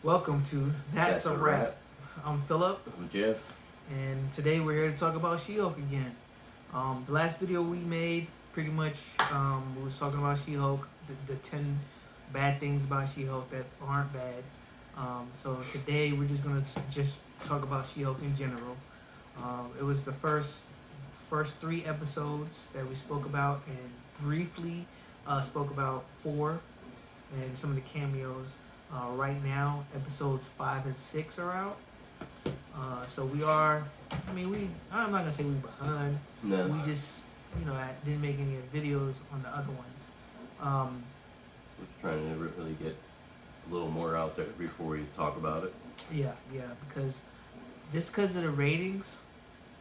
Welcome to That's a Wrap. I'm Philip, I'm Jeff. and today we're here to talk about She-Hulk again. The last video we made, pretty much, we was talking about She-Hulk, the 10 bad things about She-Hulk that aren't bad. So today we're just gonna just talk about She-Hulk in general. It was the first 3 episodes that we spoke about, and briefly spoke about 4 and some of the cameos. Right now, episodes 5 and 6 are out. So we are. I'm not gonna say we're behind. No. We just, didn't make any videos on the other ones. Just trying to really get a little more out there before we talk about it. Yeah, because of the ratings,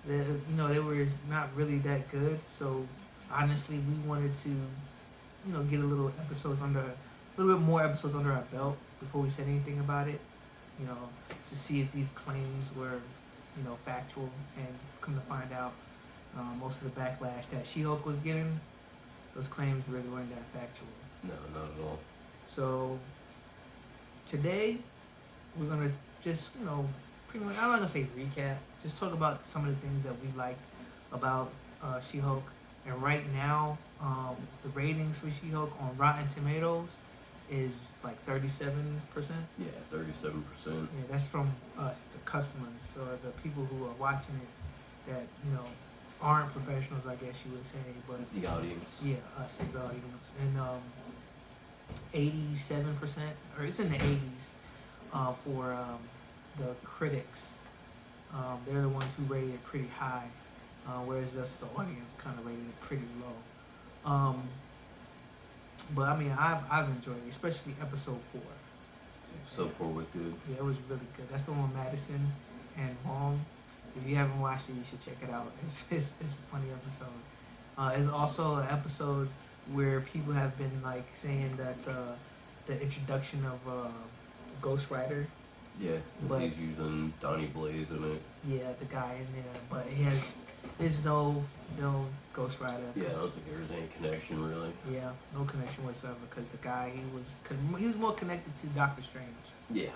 they were not really that good. So honestly, we wanted to, get a little bit more episodes under our belt before we said anything about it. To see if these claims were, factual, and come to find out, most of the backlash that She-Hulk was getting, those claims really weren't that factual. No, not at all. So today we're gonna just, pretty much, I'm not gonna say recap, just talk about some of the things that we like about She-Hulk. And right now, the ratings for She-Hulk on Rotten Tomatoes is like 37%. Yeah, 37%. Yeah, that's from us, the customers, or the people who are watching it that, aren't professionals, I guess you would say. But The audience. yeah, us as the audience. And 87%, or it's in the 80s for the critics. They're the ones who rated it pretty high, whereas us, the audience, kind of rated it pretty low. But I've enjoyed it, especially episode 4. Episode 4 was good. Yeah, it was really good. That's the one with Madison and Wong. If you haven't watched it, you should check it out. It's a funny episode. It's also an episode where people have been like saying that the introduction of Ghost Rider. Yeah, But- he's using Donnie Blaze in it. Yeah, the guy in there, but there's no Ghost Rider. Yeah, I don't think there was any connection really. Yeah, no connection whatsoever, because the guy he was more connected to Doctor Strange. Yeah,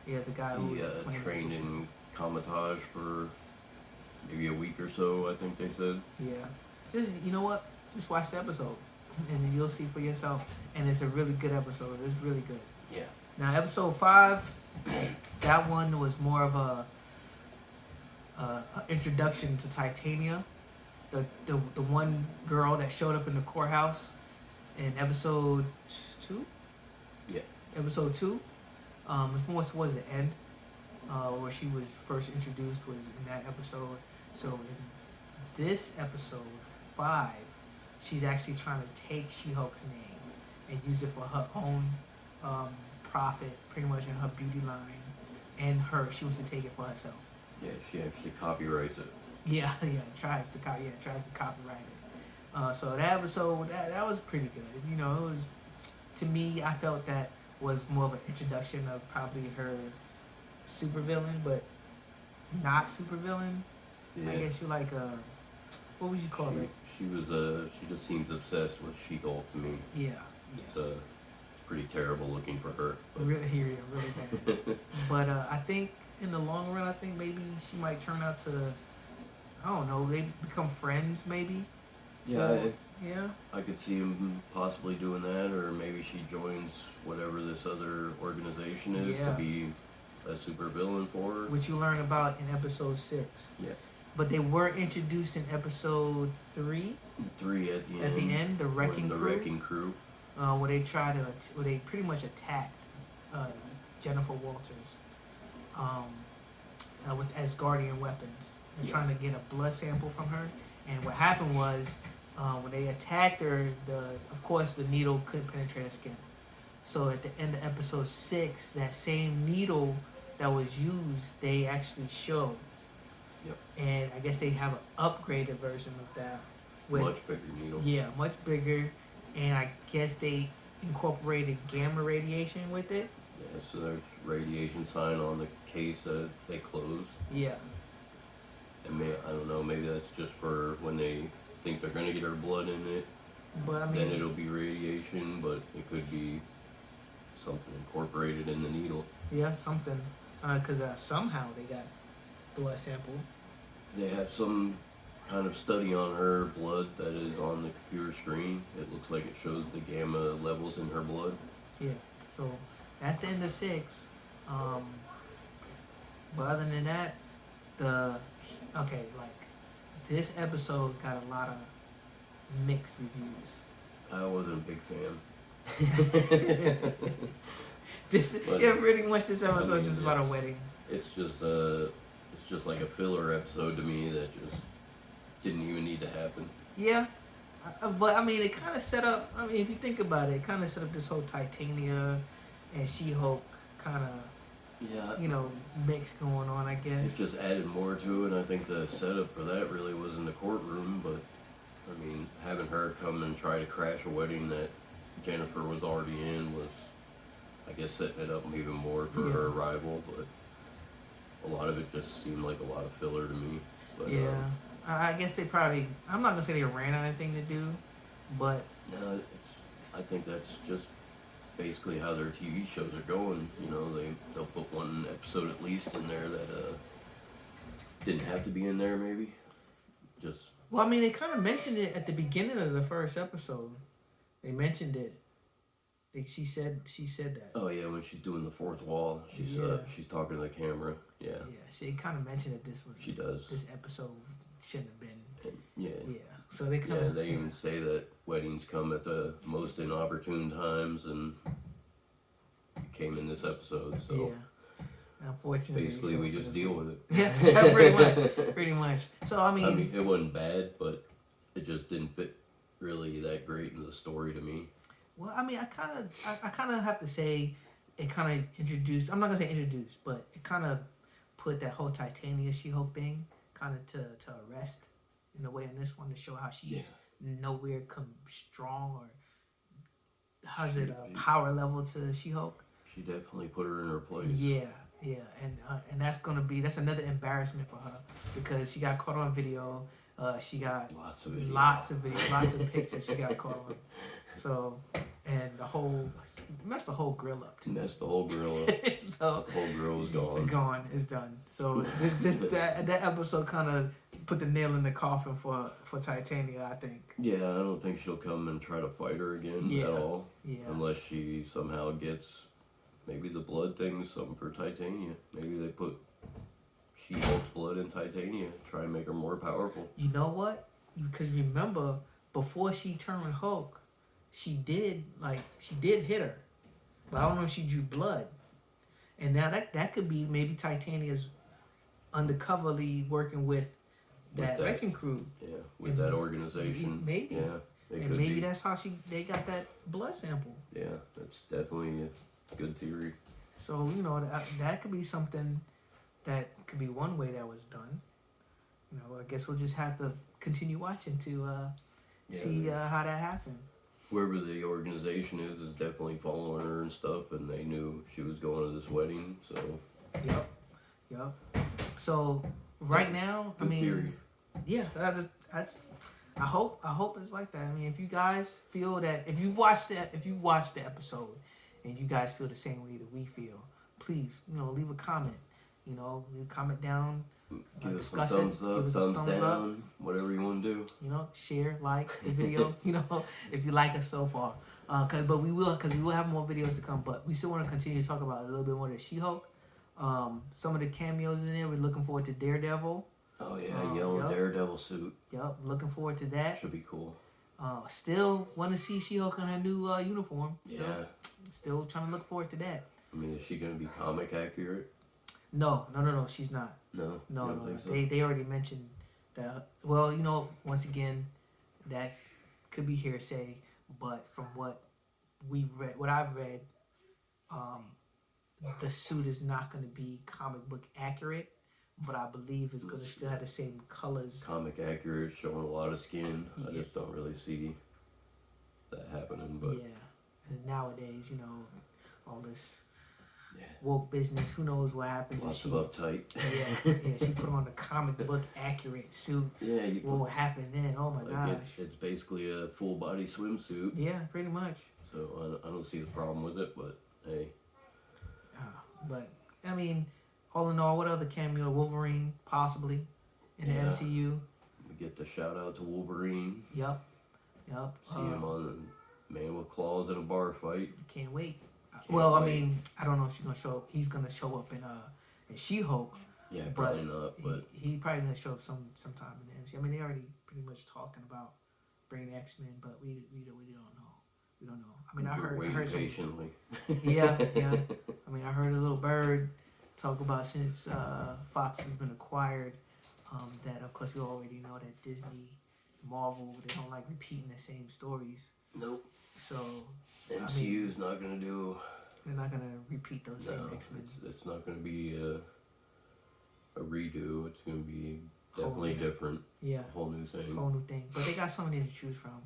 Yeah, the guy who he was playing trained the in Comatage for maybe a week or so, I think they said. Yeah, just just watch the episode, and then you'll see for yourself. And it's a really good episode. It's really good. Yeah. Now, episode 5, that one was more of a introduction to Titania, the one girl that showed up in the courthouse in episode 2. Yeah. Episode 2. It's more towards the end, where she was first introduced was in that episode. So in this episode 5, she's actually trying to take She-Hulk's name and use it for her own profit, pretty much in her beauty line, and she wants to take it for herself. Yeah, she actually copyrights it. Yeah, tries to copyright it. So that episode, that was pretty good. It was, to me, I felt that was more of an introduction of probably her supervillain, but not supervillain. Yeah. I guess you like what would you call it? She just seems obsessed with She-Hulk to me. Yeah. It's pretty terrible looking for her. But Really bad. But I think in the long run, I think maybe she might turn out to, I don't know, they become friends maybe. yeah, Yeah. I could see him possibly doing that, or maybe she joins whatever this other organization is Yeah. to be a super villain for her. Which you learn about in episode 6. Yeah. But they were introduced in episode 3 3 at the end. at the end, the when Wrecking the Crew, Wrecking Crew. where they pretty much attacked Jennifer Walters with Asgardian weapons and trying to get a blood sample from her. And what happened was, when they attacked her, of course the needle couldn't penetrate her skin. So at the end of episode 6, that same needle that was used, they actually showed. Yep. And I guess they have an upgraded version of that. Much bigger needle. Yeah, much bigger. And I guess they incorporated gamma radiation with it. Yeah, so there's radiation sign on the case that they closed. Yeah. And I don't know, maybe that's just for when they think they're going to get her blood in it. But Then it'll be radiation, but it could be something incorporated in the needle. Yeah, something. Because somehow they got blood sample. They have some kind of study on her blood that is on the computer screen. It looks like it shows the gamma levels in her blood. Yeah. So that's the end of 6. Um, but other than that, the like this episode got a lot of mixed reviews. I wasn't a big fan. Pretty much this episode is just about a wedding. It's just like a filler episode to me that just didn't even need to happen. Yeah, but I mean, it kind of set up. I mean, if you think about it, it kind of set up this whole Titania and She-Hulk kind of, mix going on. I It guess. just added more to it. I think the setup for that really was in the courtroom, but I mean, having her come and try to crash a wedding that Jennifer was already in was, I guess, setting it up even more for her arrival. But a lot of it just seemed like a lot of filler to me. But, yeah, I guess they probably. I'm not gonna say they ran out of anything to do, but I think that's just basically how their TV shows are going. They'll put one episode at least in there that didn't have to be in there. Maybe just. Well, I mean, they kind of mentioned it at the beginning of the first episode. They mentioned it. She said that. Oh yeah, when she's doing the fourth wall, she's talking to the camera. Yeah. Yeah, she kind of mentioned that this was. She does. This episode shouldn't have been. Yeah. Yeah. So they kind of. They even say that weddings come at the most inopportune times, and it came in this episode. So. Yeah. Unfortunately. Basically, we just deal with it. Yeah, pretty much. So I mean, it wasn't bad, but it just didn't fit really that great into the story to me. Well, I mean, I kind of have to say, it kind of introduced. I'm not gonna say introduced, but it kind of put that whole Titania She-Hulk thing kind of to rest in a way in this one to show how she's nowhere strong or how's it a power level to She-Hulk. She definitely put her in her place. Yeah, and that's another embarrassment for her because she got caught on video. She got lots of videos, lots of pictures she got caught on. So, and messed the whole grill up too. Messed the whole grill up. So the whole grill is gone. Gone, it's done. So that episode kind of put the nail in the coffin for Titania, I think. Yeah, I don't think she'll come and try to fight her again at all. Yeah. Unless she somehow gets maybe the blood thing, something for Titania. Maybe they put She-Hulk's blood in Titania, try and make her more powerful. You know what? Because remember, before she turned Hulk, she did hit her, but I don't know if she drew blood. And now that could be maybe Titania's undercoverly working with that Wrecking Crew. Yeah, with that organization. Maybe. Yeah, and maybe that's how they got that blood sample. Yeah, that's definitely a good theory. So that could be something. That could be one way that was done. I guess we'll just have to continue watching to see how that happened. Whoever the organization is definitely following her and stuff, and they knew she was going to this wedding, so. Yep. So right now, good theory. Yeah, that's. I hope it's like that. I mean, if you guys feel that, if you've watched the episode, and you guys feel the same way that we feel, please, leave a comment. Leave a comment down. Give us some thumbs up, thumbs down, whatever you want to do. Share, like the video. If you like us so far, but we will have more videos to come. But we still want to continue to talk about a little bit more of She-Hulk. Some of the cameos in there. We're looking forward to Daredevil. Oh yeah, yellow Daredevil suit. Yep, looking forward to that. Should be cool. Still want to see She-Hulk in her new uniform. Still trying to look forward to that. I mean, is she gonna be comic accurate? No, she's not. No. So? They already mentioned that. Well, once again, that could be hearsay, but from what I've read, the suit is not going to be comic book accurate, but I believe it's going to still have the same colors. Comic accurate, showing a lot of skin. I just don't really see that happening. But and nowadays, all this. Woke business. Who knows what happens? Lots of uptight. She put on a comic book accurate suit. Yeah, what will happen then? Oh my gosh! It's basically a full body swimsuit. Yeah, pretty much. So I don't see the problem with it, but hey. But I mean, all in all, what other cameo? Wolverine possibly in the Yeah. MCU. We get the shout out to Wolverine. Yep. See him on Man with Claws in a bar fight. Can't wait. Can't I wait. mean, I don't know if she's gonna show up. He's gonna show up in She-Hulk. Yeah, probably not. But he probably gonna show up sometime in the MCU. I mean, they already pretty much talking about bringing X-Men, but we don't know. We don't know. I mean, I heard some, patiently. yeah. I mean, I heard a little bird talk about since Fox has been acquired. That of course we already know that Disney, Marvel, they don't like repeating the same stories. Nope. So MCU's not gonna do. They're not gonna repeat those same X-Men. It's not gonna be a redo. It's gonna be definitely different. Yeah. A whole new thing. Whole new thing. But they got something to choose from.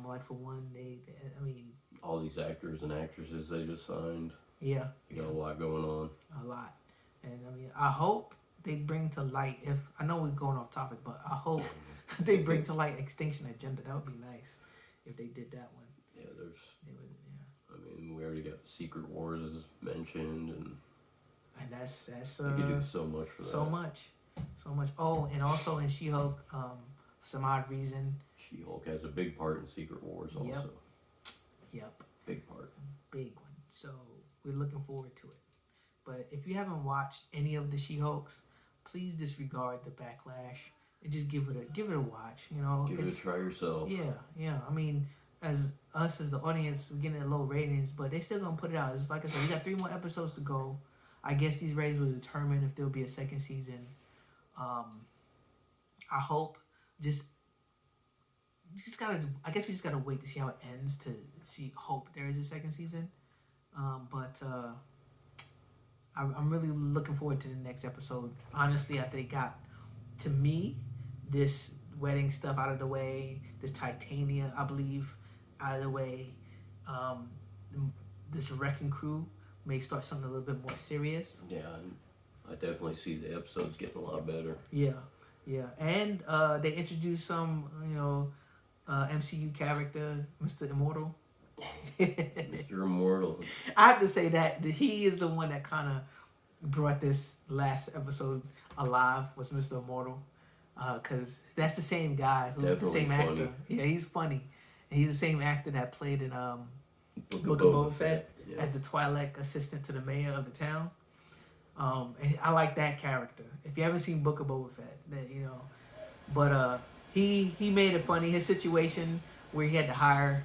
Like for one, I mean, all these actors and actresses they just signed. Yeah. They got a lot going on. A lot. And I mean, I hope they bring to light, if I know we're going off topic, but I hope they bring to light Extinction Agenda. That would be nice if they did that one. Yeah, They would, yeah. I mean, we already got Secret Wars mentioned, and that's they could do so much for that. So much. Oh, and also in She-Hulk, for some odd reason, She-Hulk has a big part in Secret Wars also. Yep. Big part. Big one. So we're looking forward to it. But if you haven't watched any of the She-Hulks, please disregard the backlash and just give it a watch. You know, Give it a try yourself. Yeah. I mean, as the audience, we're getting low ratings, but they still gonna put it out. It's like I said, we got 3 more episodes to go. I guess these ratings will determine if there'll be a second season. I hope I guess we just gotta wait to see how it ends to hope there is a second season. But I'm really looking forward to the next episode. Honestly, I think to me, this wedding stuff out of the way, this Titania, I believe, out of the way, this Wrecking Crew may start something a little bit more serious. Yeah, I definitely see the episodes getting a lot better. Yeah. And they introduced some, MCU character, Mr. Immortal. Mr. Immortal. I have to say that he is the one that kind of brought this last episode alive, was Mr. Immortal. Because that's the same guy, the same funny. actor. Yeah, he's funny. And he's the same actor that played in Book of Boba Fett as the Twi'lek assistant to the mayor of the town. And I like that character. If you haven't seen Book of Boba Fett, but he made it funny. His situation where he had to hire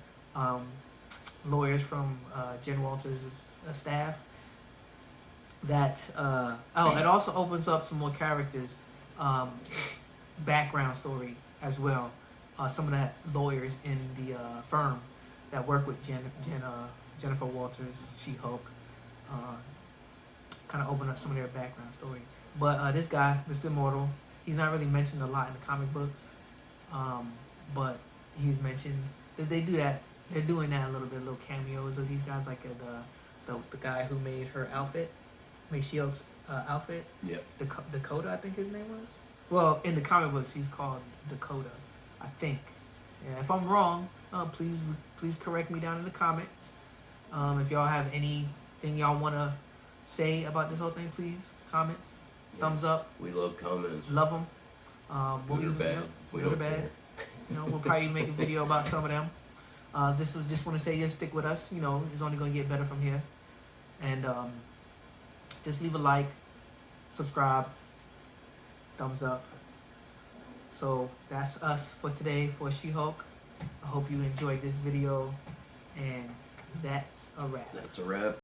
lawyers from Jen Walters' staff. That it also opens up some more characters, background story as well. Some of the lawyers in the firm that work with Jennifer Walters, She-Hulk, kind of open up some of their background story. But this guy, Mr. Immortal, he's not really mentioned a lot in the comic books, but he's mentioned that they do that. They're doing that a little bit, little cameos of these guys, like the guy who made her outfit, made She-Hulk's outfit. Yeah. Dakota, I think his name was. Well, in the comic books, he's called Dakota, I think. And if I'm wrong, please correct me down in the comments. If y'all have anything y'all want to say about this whole thing, please comments, thumbs up. We love comments. Love them. Good or bad. Good or bad. We'll probably make a video about some of them. Just want to say, just stick with us. It's only going to get better from here. And just leave a like, subscribe, thumbs up. So that's us for today for She-Hulk. I hope you enjoyed this video, and that's a wrap. That's a wrap.